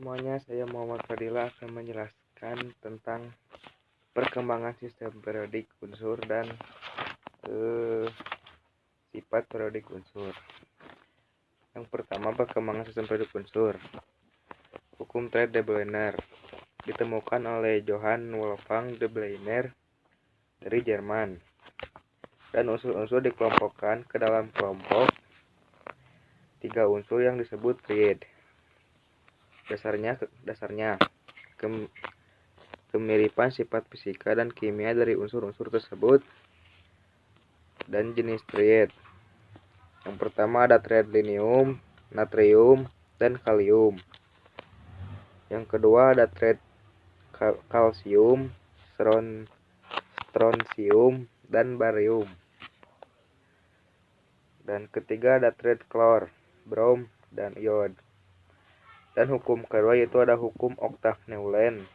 semuanya, saya Muhammad Fadila akan menjelaskan tentang perkembangan sistem periodik unsur dan sifat periodik unsur. Yang pertama, perkembangan sistem periodik unsur. Hukum de Blainer ditemukan oleh Johann Wolfgang de Blainer dari Jerman, dan unsur-unsur dikelompokkan ke dalam kelompok 3 unsur yang disebut period. Dasarnya kemiripan sifat fisika dan kimia dari unsur-unsur tersebut dan jenis triad. Yang pertama ada triad linium, natrium, dan kalium. Yang kedua ada triad kalsium, strontium, dan barium. Dan ketiga ada triad klor, brom, dan iod. Dan hukum kedua yaitu ada hukum oktav Newland,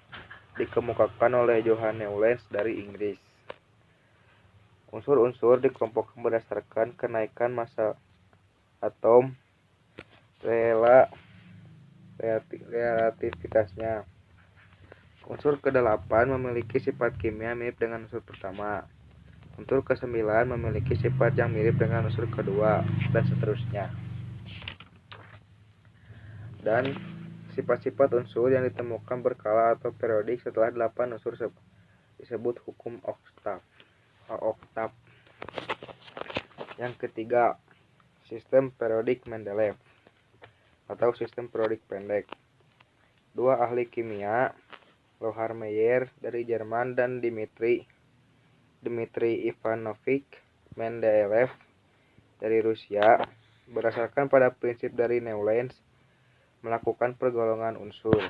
dikemukakan oleh Johann Newland dari Inggris. Unsur-unsur dikelompokkan berdasarkan kenaikan massa atom relativitasnya. Unsur ke-8 memiliki sifat kimia mirip dengan unsur pertama. Unsur ke-9 memiliki sifat yang mirip dengan unsur kedua, dan seterusnya. Dan sifat-sifat unsur yang ditemukan berkala atau periodik setelah 8 unsur disebut hukum oktav. Yang ketiga, sistem periodik Mendeleev atau sistem periodik pendek. 2 ahli kimia, Lohar Meyer dari Jerman dan Dmitri Ivanovich Mendeleev dari Rusia, berdasarkan pada prinsip dari Newland, melakukan pergolongan unsur.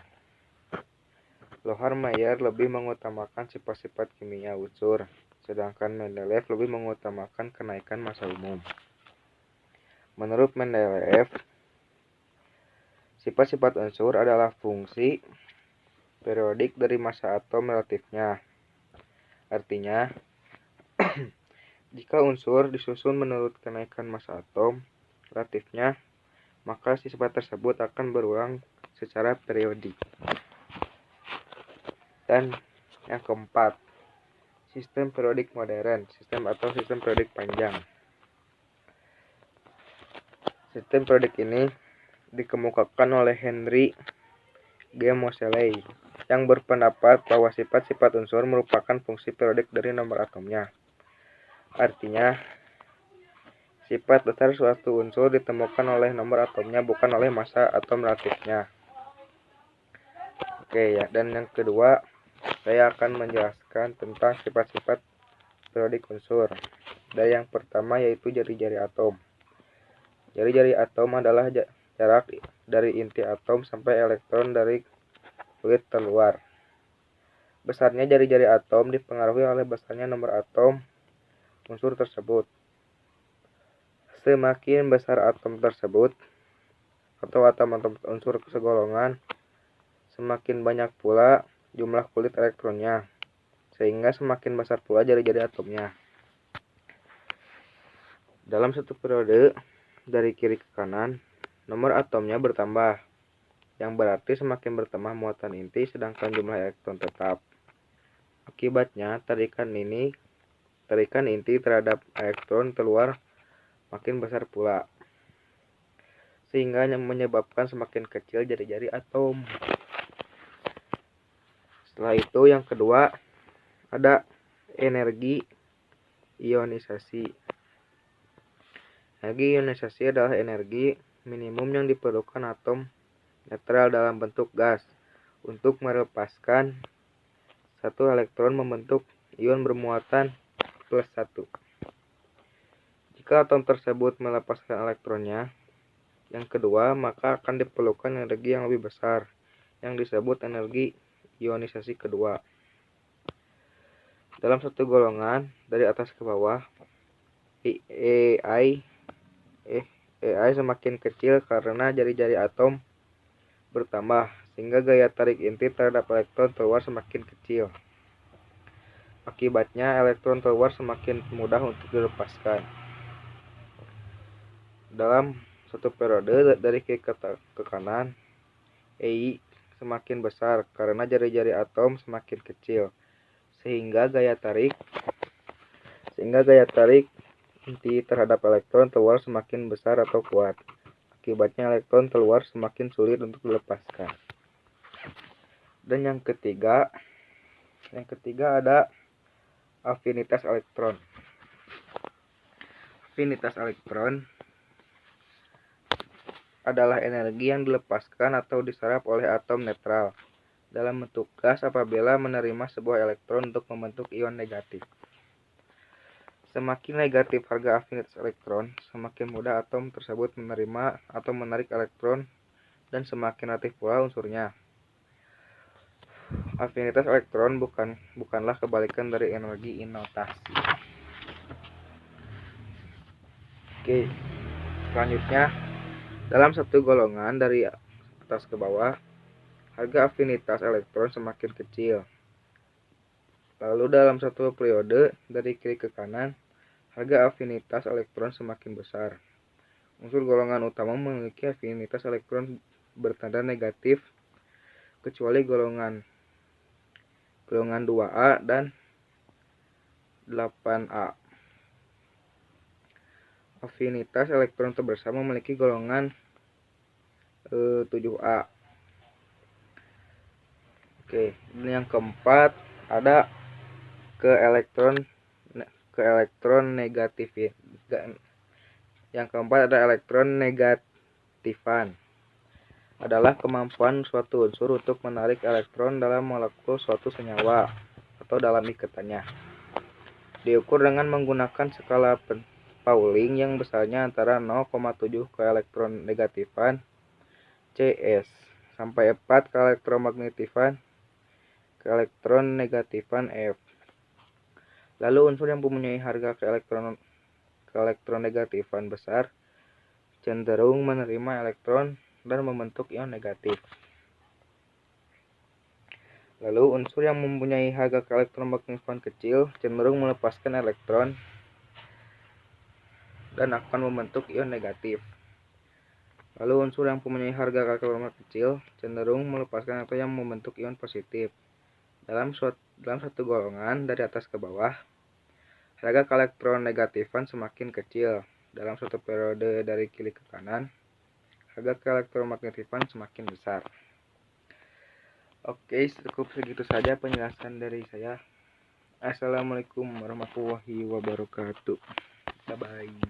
Lohar Meyer lebih mengutamakan sifat-sifat kimia unsur, sedangkan Mendeleev lebih mengutamakan kenaikan massa umum. Menurut Mendeleev, sifat-sifat unsur adalah fungsi periodik dari massa atom relatifnya. Artinya, jika unsur disusun menurut kenaikan massa atom relatifnya, maka sifat tersebut akan berulang secara periodik. Dan yang keempat, sistem periodik modern, sistem periodik panjang. Sistem periodik ini dikemukakan oleh Henry G. Moseley yang berpendapat bahwa sifat-sifat unsur merupakan fungsi periodik dari nomor atomnya. Artinya, sifat dasar suatu unsur ditemukan oleh nomor atomnya, bukan oleh massa atom relatifnya. Oke ya, dan yang kedua, saya akan menjelaskan tentang sifat-sifat periodik unsur. Dan yang pertama yaitu jari-jari atom. Jari-jari atom adalah jarak dari inti atom sampai elektron dari kulit terluar. Besarnya jari-jari atom dipengaruhi oleh besarnya nomor atom unsur tersebut. Semakin besar atom tersebut atau atom-atom unsur segolongan, semakin banyak pula jumlah kulit elektronnya, sehingga semakin besar pula jari-jari atomnya. Dalam satu periode dari kiri ke kanan, nomor atomnya bertambah, yang berarti semakin bertambah muatan inti sedangkan jumlah elektron tetap. Akibatnya, tarikan inti terhadap elektron keluar makin besar pula, sehingga menyebabkan semakin kecil jari-jari atom. Setelah itu yang kedua ada energi ionisasi. Energi ionisasi adalah energi minimum yang diperlukan atom netral dalam bentuk gas untuk melepaskan satu elektron membentuk ion bermuatan +1. Jika atom tersebut melepaskan elektronnya yang kedua, maka akan diperlukan energi yang lebih besar yang disebut energi ionisasi kedua. Dalam satu golongan dari atas ke bawah, EI semakin kecil karena jari-jari atom bertambah, sehingga gaya tarik inti terhadap elektron keluar semakin kecil. Akibatnya, elektron keluar semakin mudah untuk dilepaskan. Dalam satu periode dari kiri ke kanan, EI semakin besar karena jari-jari atom semakin kecil, sehingga gaya tarik inti terhadap elektron keluar semakin besar atau kuat. Akibatnya elektron keluar semakin sulit untuk dilepaskan. Dan yang ketiga ada afinitas elektron. Afinitas elektron adalah energi yang dilepaskan atau diserap oleh atom netral dalam bentuk gas apabila menerima sebuah elektron untuk membentuk ion negatif. Semakin negatif harga afinitas elektron, semakin mudah atom tersebut menerima atau menarik elektron, dan semakin aktif pula unsurnya. Afinitas elektron bukanlah kebalikan dari energi inotasi. Oke, selanjutnya dalam satu golongan dari atas ke bawah, harga afinitas elektron semakin kecil. Lalu dalam satu periode dari kiri ke kanan, harga afinitas elektron semakin besar. Unsur golongan utama memiliki afinitas elektron bertanda negatif kecuali golongan 2A dan 8A. Afinitas elektron terbesar memiliki golongan 7A. Oke, ini yang keempat ada ke elektron negatif. Yang keempat ada elektron negatifan. Adalah kemampuan suatu unsur untuk menarik elektron dalam molekul suatu senyawa atau dalam ikatannya. Diukur dengan menggunakan skala Pauling yang besarnya antara 0,7 ke elektron negatifan CS sampai 4 ke elektron negatifan F. Lalu unsur yang mempunyai harga ke elektron negatifan besar cenderung menerima elektron dan membentuk ion negatif. Lalu unsur yang mempunyai harga ke elektron negatifan kecil cenderung melepaskan elektron dan akan membentuk ion negatif. Lalu unsur yang mempunyai harga ke elektron kecil cenderung melepaskan atau yang membentuk ion positif. Dalam satu golongan dari atas ke bawah, harga ke elektron negatifan semakin kecil. Dalam suatu periode dari kiri ke kanan, harga ke elektron negatifan semakin besar. Oke, cukup segitu saja penjelasan dari saya. Assalamualaikum warahmatullahi wabarakatuh. Bye-bye.